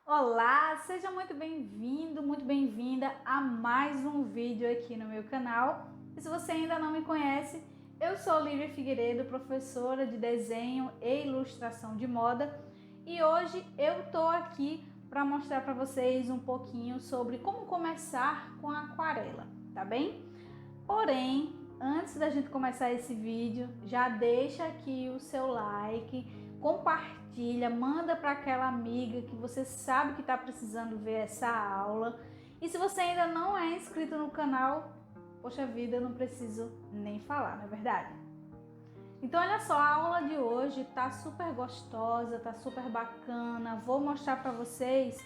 Olá, seja muito bem-vindo, muito bem-vinda a mais um vídeo aqui no meu canal. E se você ainda não me conhece, eu sou Olivia Figueiredo, professora de desenho e ilustração de moda, e hoje eu tô aqui para mostrar para vocês um pouquinho sobre como começar com a aquarela, tá bem? Porém, antes da gente começar esse vídeo, já deixa aqui o seu like, compartilha, manda para aquela amiga que você sabe que está precisando ver essa aula. E se você ainda não é inscrito no canal, poxa vida, eu não preciso nem falar, não é verdade? Então olha só, a aula de hoje tá super gostosa, tá super bacana. Vou mostrar para vocês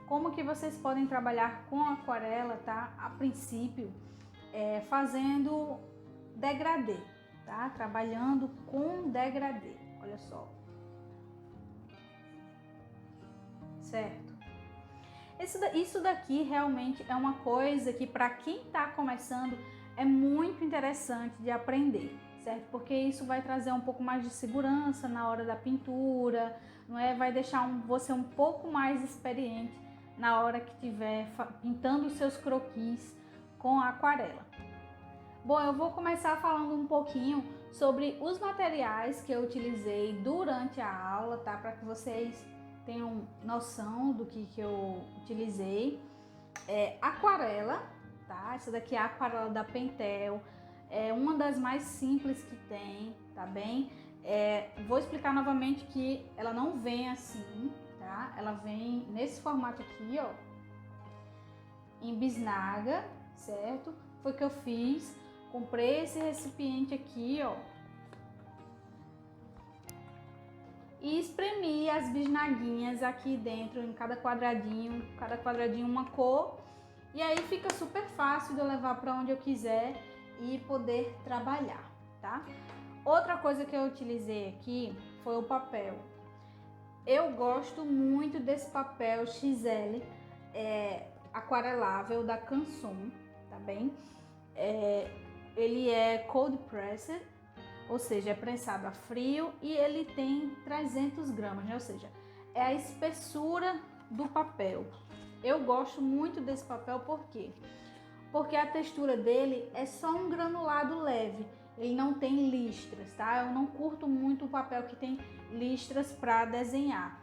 como que vocês podem trabalhar com aquarela, tá? A princípio, fazendo degradê, tá? Trabalhando com degradê, olha só. Certo? Isso daqui realmente é uma coisa que para quem está começando é muito interessante de aprender, certo? Porque isso vai trazer um pouco mais de segurança na hora da pintura, não é? Vai deixar você um pouco mais experiente na hora que estiver pintando os seus croquis com a aquarela. Bom, eu vou começar falando um pouquinho sobre os materiais que eu utilizei durante a aula, tá? Para que vocês tenham noção do que eu utilizei. Aquarela, tá? Essa daqui é a aquarela da Pentel, é uma das mais simples que tem, tá bem? Vou explicar novamente que ela não vem assim, tá? Ela vem nesse formato aqui, ó, em bisnaga, certo? Foi que eu fiz. Comprei esse recipiente aqui, ó, e espremi as bisnaguinhas aqui dentro, em cada quadradinho uma cor, e aí fica super fácil de eu levar para onde eu quiser e poder trabalhar, tá? Outra coisa que eu utilizei aqui foi o papel. Eu gosto muito desse papel XL aquarelável da Canson, tá bem? Ele é cold pressed, ou seja, é prensado a frio, e ele tem 300 gramas, né? Ou seja, é a espessura do papel. Eu gosto muito desse papel, por quê? Porque a textura dele é só um granulado leve, ele não tem listras, tá? Eu não curto muito o papel que tem listras para desenhar.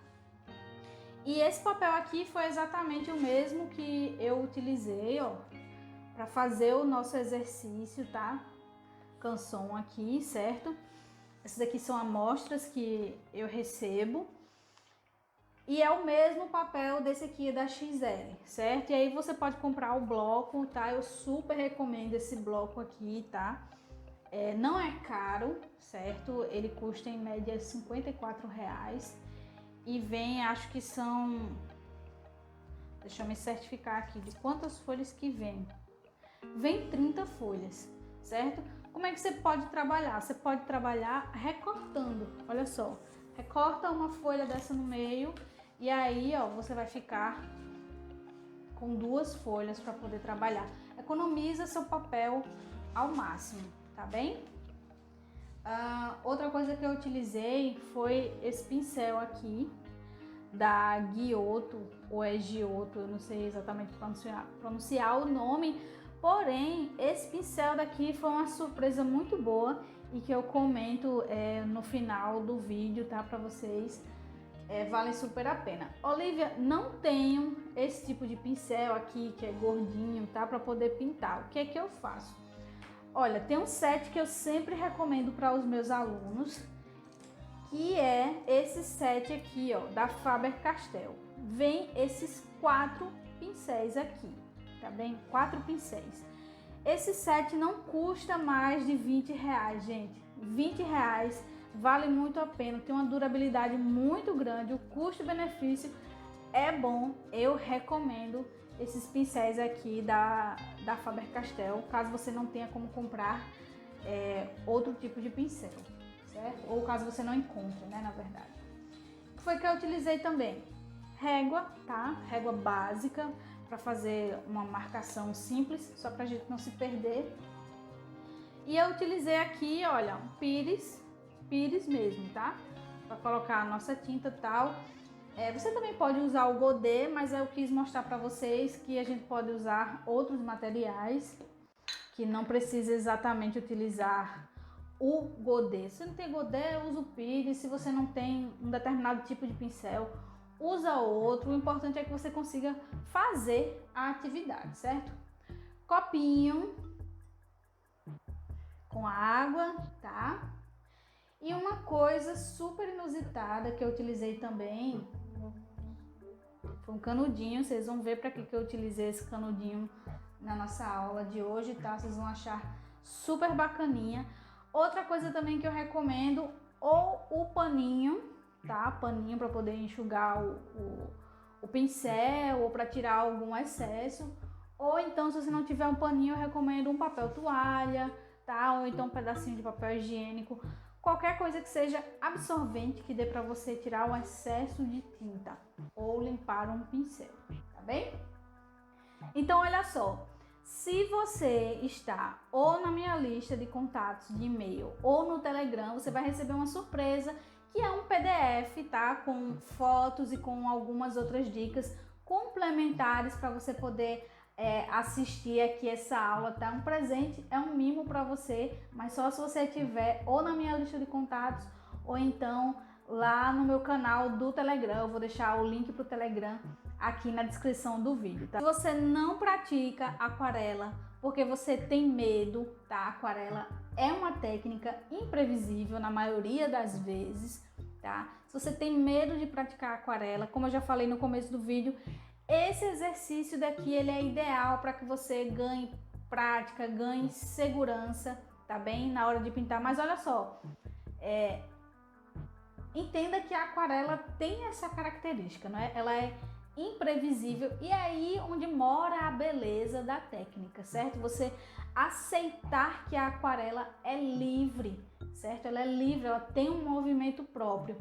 E esse papel aqui foi exatamente o mesmo que eu utilizei, ó, para fazer o nosso exercício, tá? Canson aqui, certo? Essas aqui são amostras que eu recebo. E é o mesmo papel desse aqui da XL, certo? E aí você pode comprar o bloco, tá? Eu super recomendo esse bloco aqui, tá? Não é caro, certo? Ele custa em média R$54. E vem, acho que são... Deixa eu me certificar aqui de quantas folhas que vem. Vem 30 folhas, certo? Como é que você pode trabalhar? Você pode trabalhar recortando, olha só. Recorta uma folha dessa no meio e aí, ó, você vai ficar com 2 folhas para poder trabalhar. Economiza seu papel ao máximo, tá bem? Outra coisa que eu utilizei foi esse pincel aqui da Giotto, ou é Giotto, eu não sei exatamente pronunciar o nome, porém esse pincel daqui foi uma surpresa muito boa e que eu comento no final do vídeo, tá, para vocês. Vale super a pena. Olivia, não tenho esse tipo de pincel aqui que é gordinho, tá, para poder pintar. O que é que eu faço? Olha, tem um set que eu sempre recomendo para os meus alunos, que é esse set aqui, ó, da Faber-Castell. Vem esses 4 pincéis aqui, tá bem? 4 pincéis. Esse set não custa mais de R$20, gente. R$20 vale muito a pena, tem uma durabilidade muito grande, o custo-benefício é bom. Eu recomendo esses pincéis aqui da Faber-Castell, caso você não tenha como comprar outro tipo de pincel. Certo? Ou caso você não encontre, né, na verdade. O que foi que eu utilizei também? Régua, tá? Régua básica para fazer uma marcação simples, só pra gente não se perder. E eu utilizei aqui, olha, um pires mesmo, tá? Para colocar a nossa tinta e tal. Você também pode usar o godê, mas eu quis mostrar para vocês que a gente pode usar outros materiais, que não precisa exatamente utilizar o godê. Se não tem godê, usa o pires. Se você não tem um determinado tipo de pincel, usa outro. O importante é que você consiga fazer a atividade, certo? Copinho com água, tá? E uma coisa super inusitada que eu utilizei também foi um canudinho. Vocês vão ver para que eu utilizei esse canudinho na nossa aula de hoje, tá? Vocês vão achar super bacaninha. Outra coisa também que eu recomendo, ou o paninho, tá? Paninho para poder enxugar o pincel ou para tirar algum excesso. Ou então, se você não tiver um paninho, eu recomendo um papel toalha, tá? Ou então um pedacinho de papel higiênico. Qualquer coisa que seja absorvente, que dê para você tirar o excesso de tinta ou limpar um pincel, tá bem? Então, olha só. Se você está ou na minha lista de contatos de e-mail ou no Telegram, você vai receber uma surpresa, que é um PDF, tá? Com fotos e com algumas outras dicas complementares para você poder assistir aqui essa aula, tá? Um presente, é um mimo para você, mas só se você tiver ou na minha lista de contatos ou então lá no meu canal do Telegram. Eu vou deixar o link para o Telegram aqui na descrição do vídeo, tá? Se você não pratica aquarela porque você tem medo, tá? Aquarela é uma técnica imprevisível na maioria das vezes, tá? Se você tem medo de praticar aquarela, como eu já falei no começo do vídeo, esse exercício daqui ele é ideal para que você ganhe prática, ganhe segurança, tá bem? Na hora de pintar. Mas olha só, entenda que a aquarela tem essa característica, não é? Ela é imprevisível, e é aí onde mora a beleza da técnica, certo? Você aceitar que a aquarela é livre, certo? Ela é livre, ela tem um movimento próprio.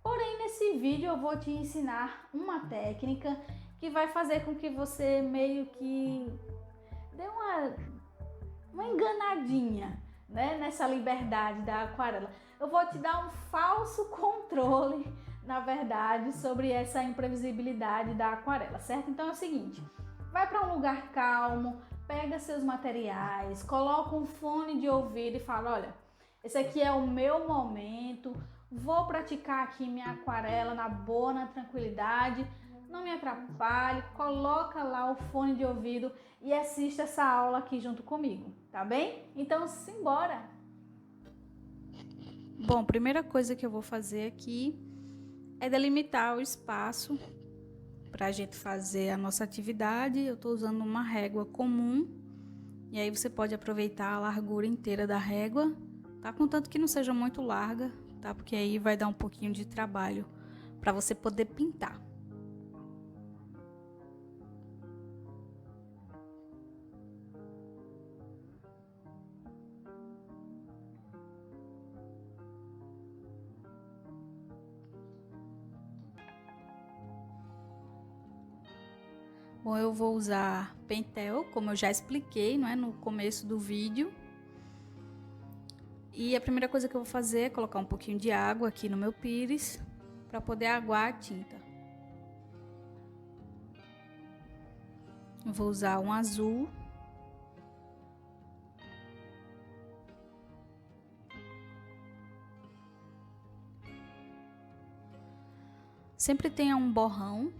Porém, nesse vídeo eu vou te ensinar uma técnica que vai fazer com que você meio que dê uma enganadinha, né, nessa liberdade da aquarela. Eu vou te dar um falso controle, na verdade, sobre essa imprevisibilidade da aquarela, certo? Então é o seguinte, vai para um lugar calmo, pega seus materiais, coloca um fone de ouvido e fala, olha, esse aqui é o meu momento, vou praticar aqui minha aquarela na boa, na tranquilidade, não me atrapalhe, coloca lá o fone de ouvido e assista essa aula aqui junto comigo, tá bem? Então, simbora! Bom, primeira coisa que eu vou fazer aqui é delimitar o espaço para a gente fazer a nossa atividade. Eu estou usando uma régua comum, e aí você pode aproveitar a largura inteira da régua, tá? Contanto que não seja muito larga, tá? Porque aí vai dar um pouquinho de trabalho para você poder pintar. Bom, eu vou usar Pentel, como eu já expliquei, não é, no começo do vídeo. E a primeira coisa que eu vou fazer é colocar um pouquinho de água aqui no meu pires, para poder aguar a tinta. Eu vou usar um azul. Sempre tenha um borrão,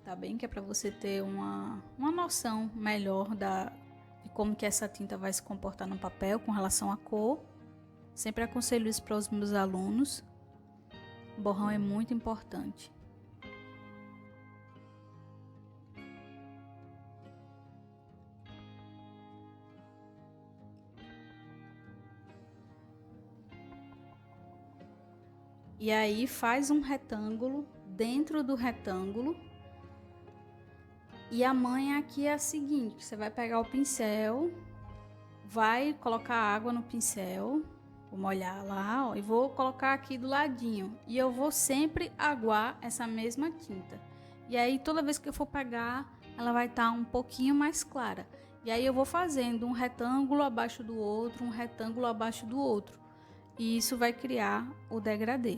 tá bem? Que é para você ter uma noção melhor de como que essa tinta vai se comportar no papel com relação à cor. Sempre aconselho isso para os meus alunos. O borrão é muito importante. E aí faz um retângulo dentro do retângulo. E a manha aqui é a seguinte, você vai pegar o pincel, vai colocar água no pincel, vou molhar lá, ó, e vou colocar aqui do ladinho. E eu vou sempre aguar essa mesma tinta. E aí toda vez que eu for pegar, ela vai estar um pouquinho mais clara. E aí eu vou fazendo um retângulo abaixo do outro, um retângulo abaixo do outro. E isso vai criar o degradê.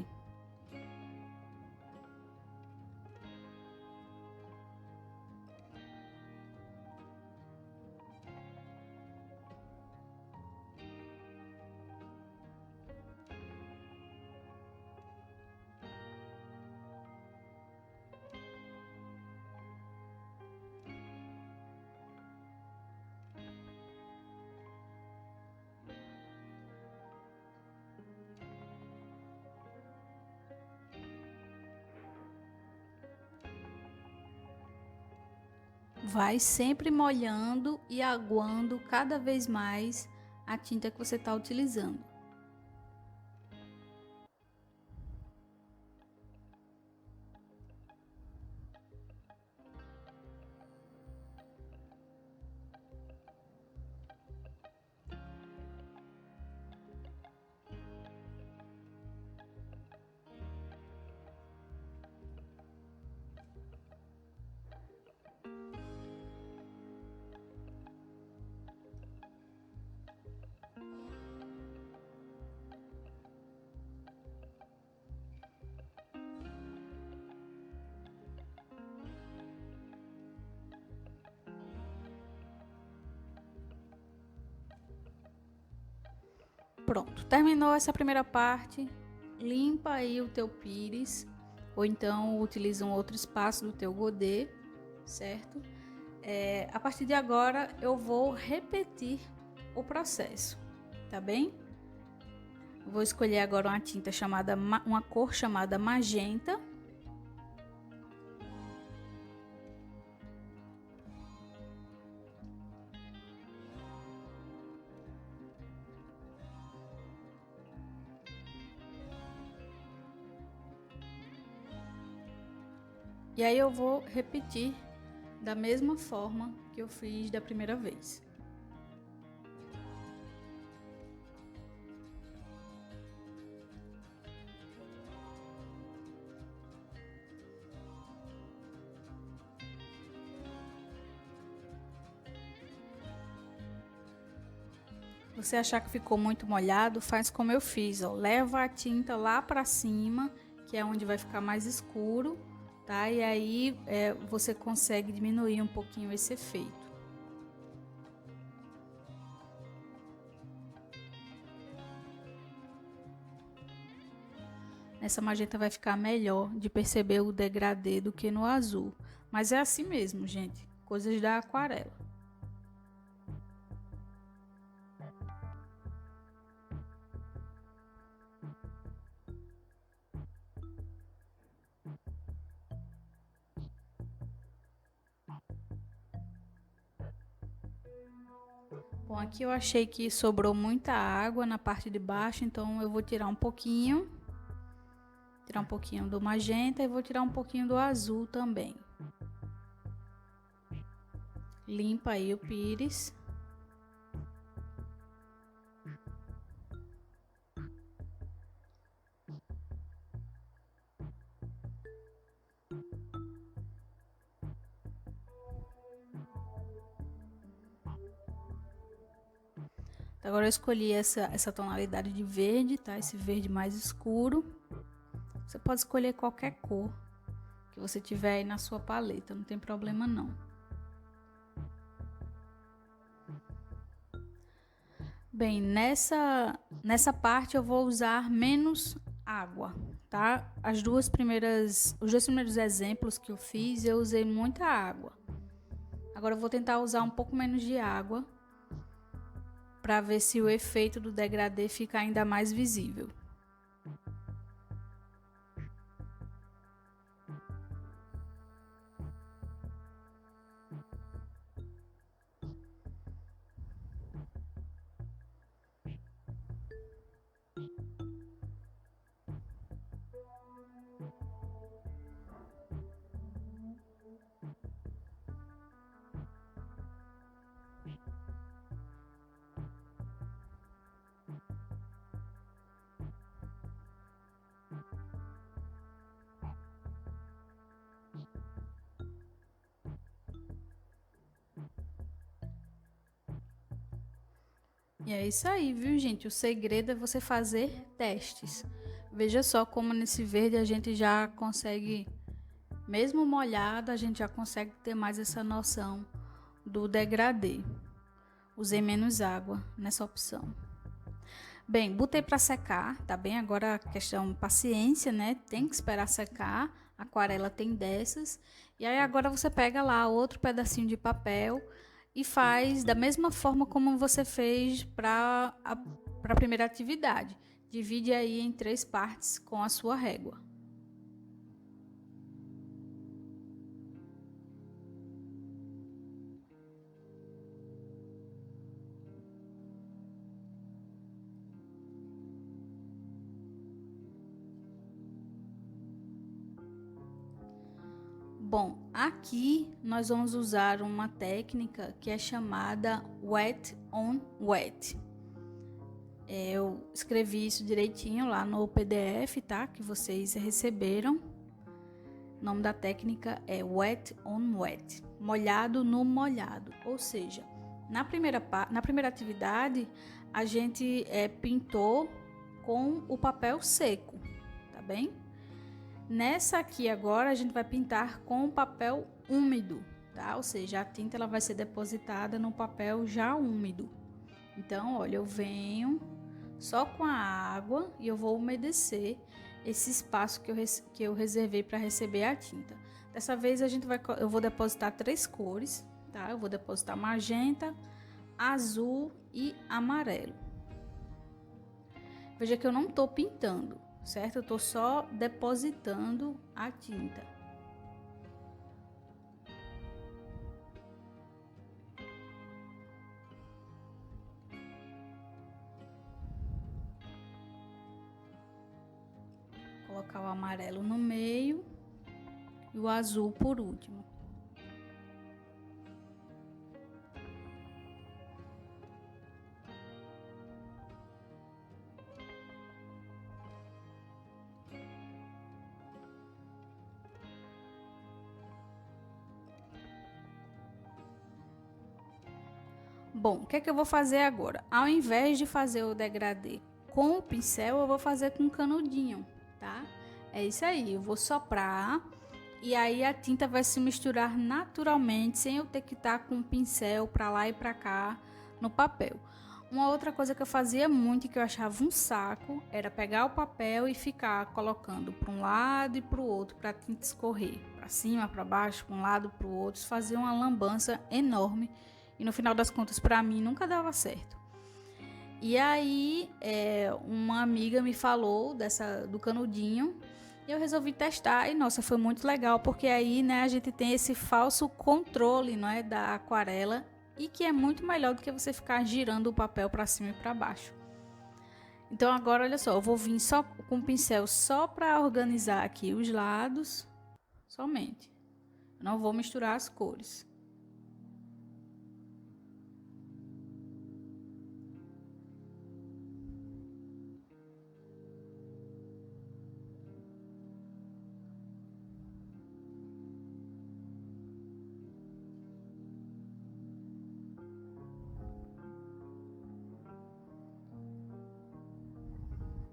vai sempre molhando e aguando cada vez mais a tinta que você está utilizando. Pronto, terminou essa primeira parte, limpa aí o teu pires, ou então utiliza um outro espaço do teu godê, certo? A partir de agora eu vou repetir o processo, tá bem? Vou escolher agora uma tinta chamada, uma cor chamada magenta. E aí eu vou repetir da mesma forma que eu fiz da primeira vez. Você achar que ficou muito molhado, faz como eu fiz, ó. Leva a tinta lá para cima, que é onde vai ficar mais escuro, tá? E aí você consegue diminuir um pouquinho esse efeito. Nessa magenta vai ficar melhor de perceber o degradê do que no azul. Mas é assim mesmo, gente. Coisas da aquarela. Bom, aqui eu achei que sobrou muita água na parte de baixo, então eu vou tirar um pouquinho. Tirar um pouquinho do magenta e vou tirar um pouquinho do azul também. Limpa aí o pires. Agora eu escolhi essa tonalidade de verde, tá? Esse verde mais escuro. Você pode escolher qualquer cor que você tiver aí na sua paleta, não tem problema não. Bem, nessa parte eu vou usar menos água, tá? Os dois primeiros exemplos que eu fiz, eu usei muita água. Agora eu vou tentar usar um pouco menos de água, para ver se o efeito do degradê fica ainda mais visível. E é isso aí, viu, gente? O segredo é você fazer testes. Veja só como nesse verde a gente já consegue, mesmo molhado, a gente já consegue ter mais essa noção do degradê. Usei menos água nessa opção. Bem, botei para secar, tá bem? Agora a questão paciência, né? Tem que esperar secar. A aquarela tem dessas. E aí agora você pega lá outro pedacinho de papel e faz da mesma forma como você fez para a primeira atividade. Divide aí em 3 partes com a sua régua. Bom, aqui nós vamos usar uma técnica que é chamada Wet on Wet. Eu escrevi isso direitinho lá no PDF, tá? Que vocês receberam. O nome da técnica é Wet on Wet, molhado no molhado. Ou seja, na primeira atividade, a gente pintou com o papel seco, tá bem? Nessa aqui agora, a gente vai pintar com o papel úmido, tá? Ou seja, a tinta ela vai ser depositada no papel já úmido. Então, olha, eu venho só com a água e eu vou umedecer esse espaço que eu reservei para receber a tinta. Dessa vez eu vou depositar 3 cores, tá? Eu vou depositar magenta, azul e amarelo. Veja que eu não tô pintando, certo? Eu tô só depositando a tinta. Colocar o amarelo no meio e o azul por último. Bom, o que é que eu vou fazer agora? Ao invés de fazer o degradê com o pincel, eu vou fazer com canudinho, tá? É isso aí, eu vou soprar e aí a tinta vai se misturar naturalmente, sem eu ter que estar com o pincel para lá e para cá no papel. Uma outra coisa que eu fazia muito e que eu achava um saco, era pegar o papel e ficar colocando para um lado e para o outro, para a tinta escorrer, para cima, para baixo, para um lado, para o outro. Isso fazia uma lambança enorme e no final das contas, para mim, nunca dava certo. E aí, uma amiga me falou do canudinho e eu resolvi testar e, nossa, foi muito legal, porque aí, né, a gente tem esse falso controle, não é, da aquarela e que é muito melhor do que você ficar girando o papel para cima e para baixo. Então, agora, olha só, eu vou vir só com o pincel só para organizar aqui os lados, somente. Eu não vou misturar as cores.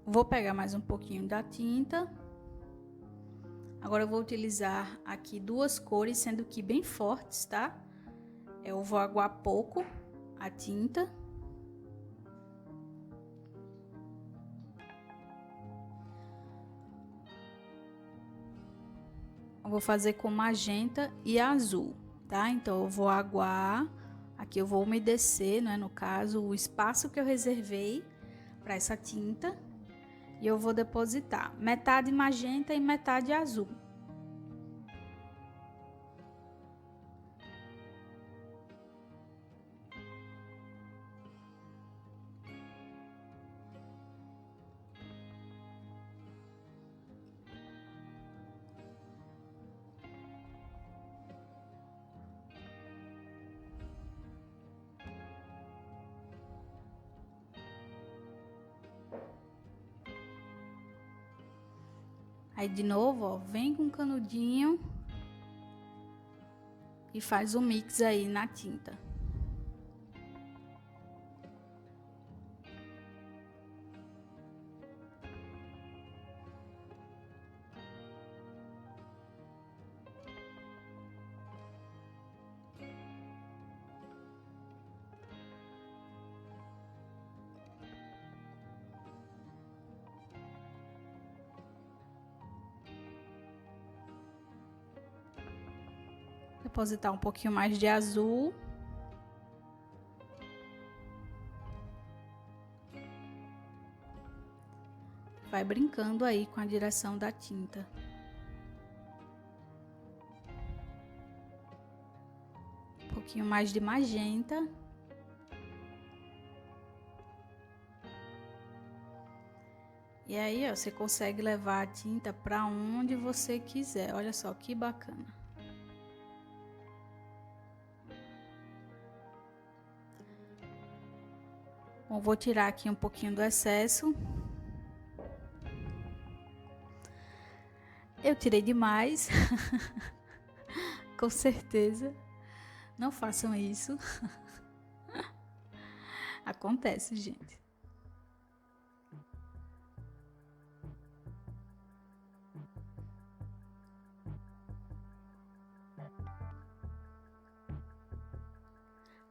Vou pegar mais um pouquinho da tinta. Agora eu vou utilizar aqui 2 cores, sendo que bem fortes, tá? Eu vou aguar pouco a tinta. Eu vou fazer com magenta e azul, tá? Então eu vou aguar, aqui eu vou umedecer, né, no caso, o espaço que eu reservei para essa tinta. E eu vou depositar metade magenta e metade azul. Aí de novo, ó, vem com o canudinho e faz o mix aí na tinta. Depositar um pouquinho mais de azul. Vai brincando aí com a direção da tinta. Um pouquinho mais de magenta. E aí, ó, você consegue levar a tinta para onde você quiser. Olha só que bacana. Bom, vou tirar aqui um pouquinho do excesso. Eu tirei demais, com certeza. Não façam isso. Acontece, gente.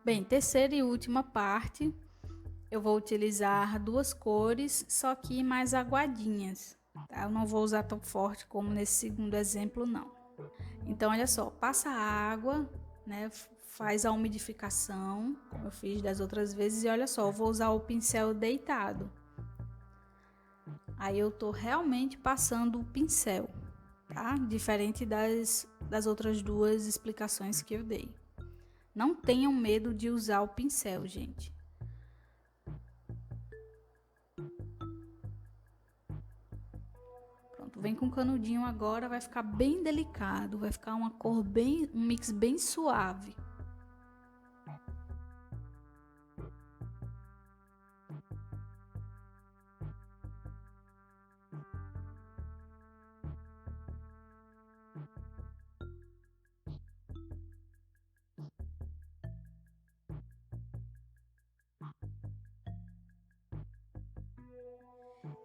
Bem, terceira e última parte, eu vou utilizar duas cores, só que mais aguadinhas, tá? Eu não vou usar tão forte como nesse segundo exemplo, não. Então, olha só, passa a água, né? Faz a umidificação, como eu fiz das outras vezes, e olha só, eu vou usar o pincel deitado. Aí eu tô realmente passando o pincel, tá? Diferente das outras duas explicações que eu dei. Não tenham medo de usar o pincel, gente. Pronto, vem com o canudinho agora, vai ficar bem delicado, vai ficar uma cor bem, um mix bem suave.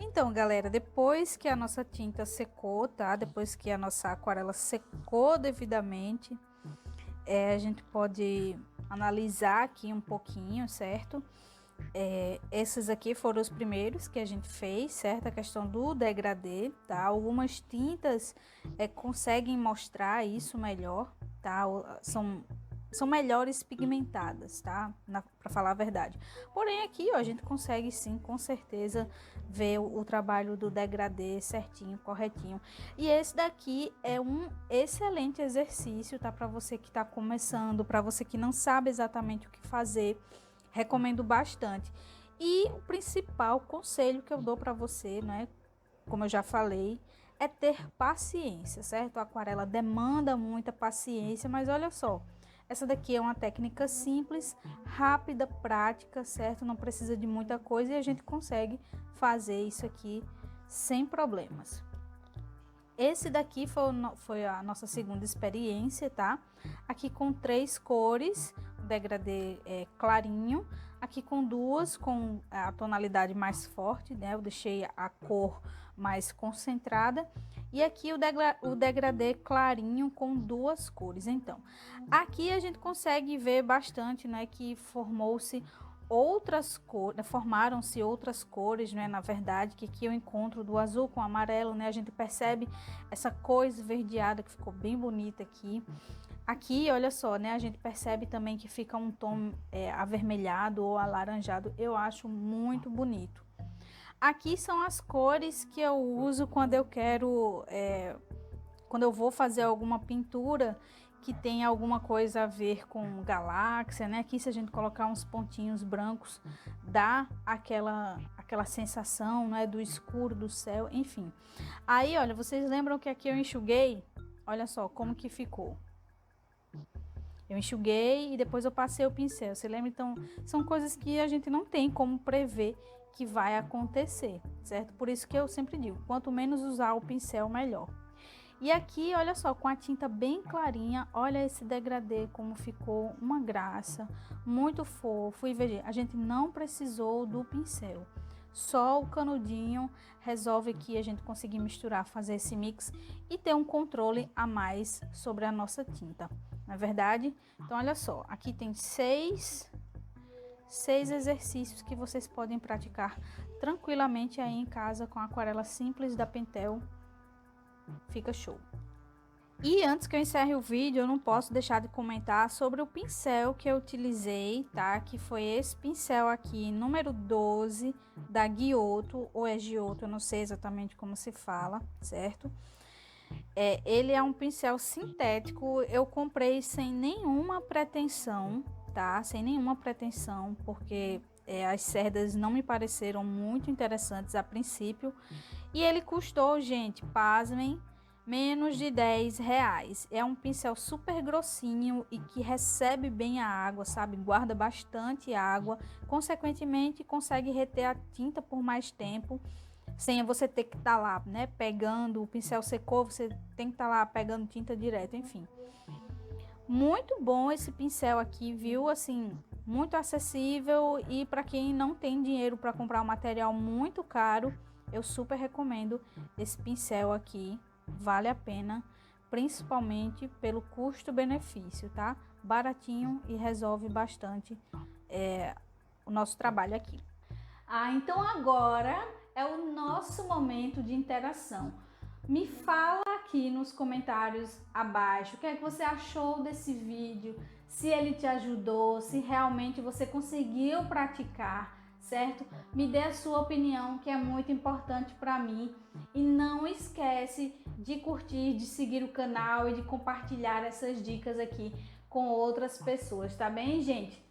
Então, galera, depois que a nossa tinta secou, tá? Depois que a nossa aquarela secou devidamente, a gente pode analisar aqui um pouquinho, certo? Esses aqui foram os primeiros que a gente fez, certo? A questão do degradê, tá? Algumas tintas conseguem mostrar isso melhor, tá? São melhores pigmentadas, tá? Para falar a verdade. Porém, aqui, ó, a gente consegue sim, com certeza, ver o trabalho do degradê certinho, corretinho. E esse daqui é um excelente exercício, tá? Para você que tá começando, para você que não sabe exatamente o que fazer, recomendo bastante. E o principal conselho que eu dou para você, né? Como eu já falei, é ter paciência, certo? A aquarela demanda muita paciência, mas olha só. Essa daqui é uma técnica simples, rápida, prática, certo? Não precisa de muita coisa e a gente consegue fazer isso aqui sem problemas. Esse daqui foi a nossa segunda experiência, tá? Aqui com 3 cores, o degradê clarinho. Aqui com 2, com a tonalidade mais forte, né? Eu deixei a cor mais concentrada. E aqui o degradê clarinho com 2 cores. Então, aqui a gente consegue ver bastante, né? Que formou-se outras cores, formaram-se outras cores, né? Na verdade, que aqui eu encontro do azul com amarelo, né? A gente percebe essa cor esverdeada que ficou bem bonita aqui. Aqui, olha só, né? A gente percebe também que fica um tom avermelhado ou alaranjado. Eu acho muito bonito. Aqui são as cores que eu uso quando eu quero, quando eu vou fazer alguma pintura que tem alguma coisa a ver com galáxia, né? Aqui se a gente colocar uns pontinhos brancos, dá aquela sensação, né? Do escuro do céu, enfim. Aí, olha, vocês lembram que aqui eu enxuguei? Olha só como que ficou. Eu enxuguei e depois eu passei o pincel. Você lembra? Então, são coisas que a gente não tem como prever que vai acontecer, certo? Por isso que eu sempre digo, quanto menos usar o pincel, melhor. E aqui, olha só, com a tinta bem clarinha, olha esse degradê como ficou uma graça, muito fofo. E veja, a gente não precisou do pincel. Só o canudinho resolve que a gente conseguir misturar, fazer esse mix e ter um controle a mais sobre a nossa tinta. Não é verdade? Então, olha só, aqui tem 6 exercícios que vocês podem praticar tranquilamente aí em casa com a aquarela simples da Pentel. Fica show. E antes que eu encerre o vídeo, eu não posso deixar de comentar sobre o pincel que eu utilizei, tá? Que foi esse pincel aqui, número 12, da Giotto, ou é Giotto, eu não sei exatamente como se fala, certo? Ele é um pincel sintético, eu comprei sem nenhuma pretensão, tá? Sem nenhuma pretensão, porque as cerdas não me pareceram muito interessantes a princípio. E ele custou, gente, pasmem, menos de R$ 10. É um pincel super grossinho e que recebe bem a água, sabe? Guarda bastante água, consequentemente consegue reter a tinta por mais tempo, sem você ter que estar lá, né, pegando, o pincel secou, você tem que estar lá pegando tinta direto, enfim. Muito bom esse pincel aqui, viu? Assim, muito acessível, e para quem não tem dinheiro para comprar um material muito caro, eu super recomendo esse pincel aqui. Vale a pena, principalmente pelo custo-benefício, tá? Baratinho e resolve bastante o nosso trabalho aqui. Então agora é o nosso momento de interação. Me fala aqui nos comentários abaixo o que é que você achou desse vídeo, se ele te ajudou, se realmente você conseguiu praticar, certo? Me dê a sua opinião, que é muito importante para mim. E não esquece de curtir, de seguir o canal e de compartilhar essas dicas aqui com outras pessoas, tá bem, gente?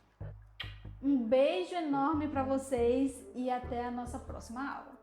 Um beijo enorme para vocês e até a nossa próxima aula.